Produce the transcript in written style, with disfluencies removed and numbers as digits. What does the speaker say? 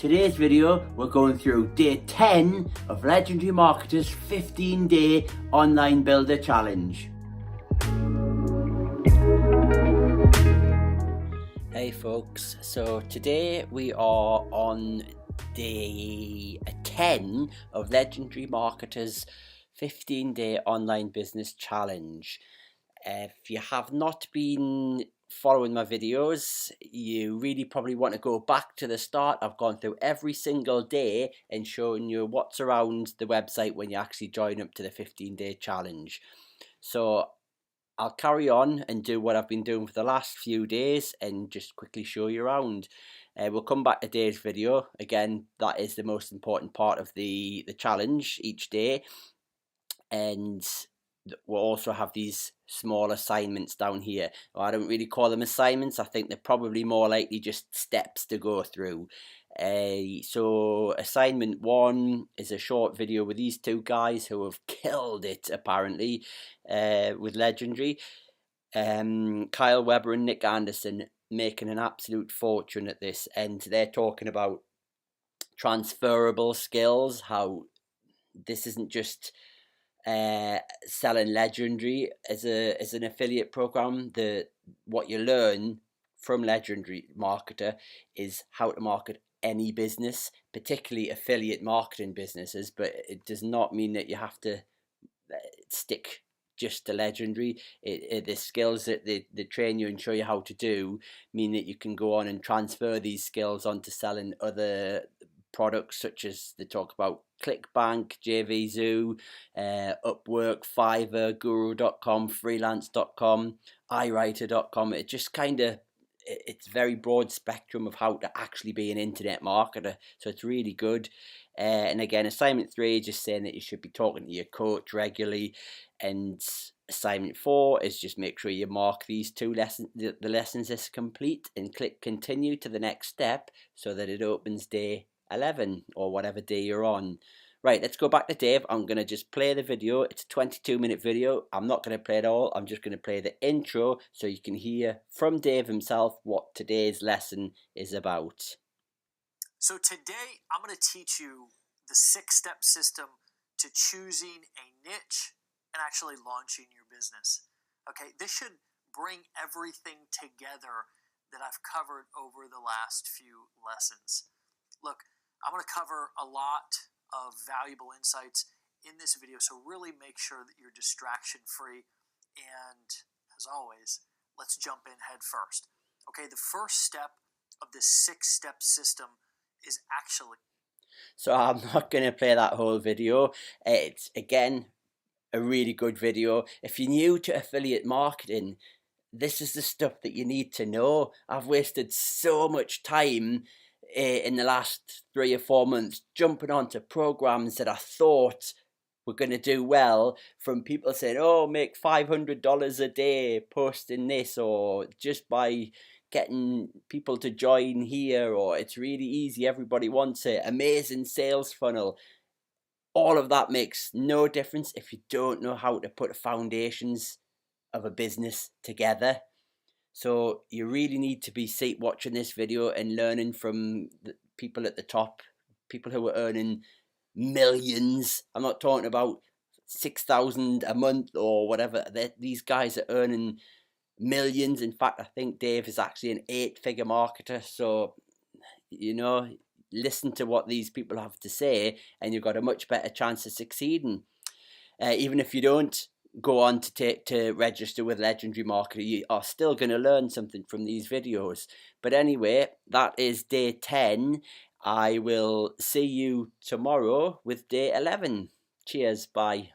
Today's video, we're going through day 10 of Legendary Marketer's 15-day online builder challenge. Hey folks, so today we are on day 10 of Legendary Marketer's 15-day online business challenge. If you have not been following my videos, you really probably want to go back to the start. I've gone through every single day and showing you what's around the website when you actually join up to the 15-day challenge. So I'll carry on and do what I've been doing for the last few days and just quickly show you around. We'll come back to today's video. Again, that is the most important part of the challenge each day. And we'll also have these small assignments down here. Well, I don't really call them assignments. I think they're probably more likely just steps to go through. So assignment 1 is a short video with these two guys who have killed it apparently with Legendary. Kyle Webber and Nick Anderson making an absolute fortune at this, and they're talking about transferable skills, how this isn't just selling Legendary as an affiliate program. What you learn from Legendary Marketer is how to market any business, particularly affiliate marketing businesses, but it does not mean that you have to stick just to Legendary. The skills that they train you and show you how to do mean that you can go on and transfer these skills onto selling other products, such as they talk about ClickBank, JVZoo, Upwork, Fiverr, Guru.com, Freelance.com, iWriter.com. It just it's very broad spectrum of how to actually be an internet marketer, so it's really good. And again, assignment 3 is just saying that you should be talking to your coach regularly, and assignment 4 is just make sure you mark these two lessons, the lessons as complete, and click continue to the next step so that it opens day 11 or whatever day you're on. Right, let's go back to Dave. I'm going to just play the video. It's a 22-minute video. I'm not going to play it all. I'm just going to play the intro so you can hear from Dave himself what today's lesson is about. So today I'm going to teach you the 6-step system to choosing a niche and actually launching your business. Okay, this should bring everything together that I've covered over the last few lessons. Look, I'm going to cover a lot of valuable insights in this video, so really make sure that you're distraction free. And as always, let's jump in head first. Okay, the first step of this 6-step system is actually... So I'm not going to play that whole video. It's, again, a really good video. If you're new to affiliate marketing, this is the stuff that you need to know. I've wasted so much time in the last 3 or 4 months jumping onto programs that I thought were going to do well, from people saying, oh, make $500 a day posting this, or just by getting people to join here, or it's really easy, everybody wants it, amazing sales funnel. All of that makes no difference if you don't know how to put foundations of a business together. So you really need to be watching this video and learning from the people at the top, people who are earning millions. I'm not talking about 6,000 a month or whatever. These guys are earning millions. In fact, I think Dave is actually an 8-figure marketer. So, listen to what these people have to say, and you've got a much better chance of succeeding. Even if you don't go on to register with Legendary Marketer, you are still going to learn something from these videos. But anyway, that is day 10. I will see you tomorrow with day 11. Cheers, bye.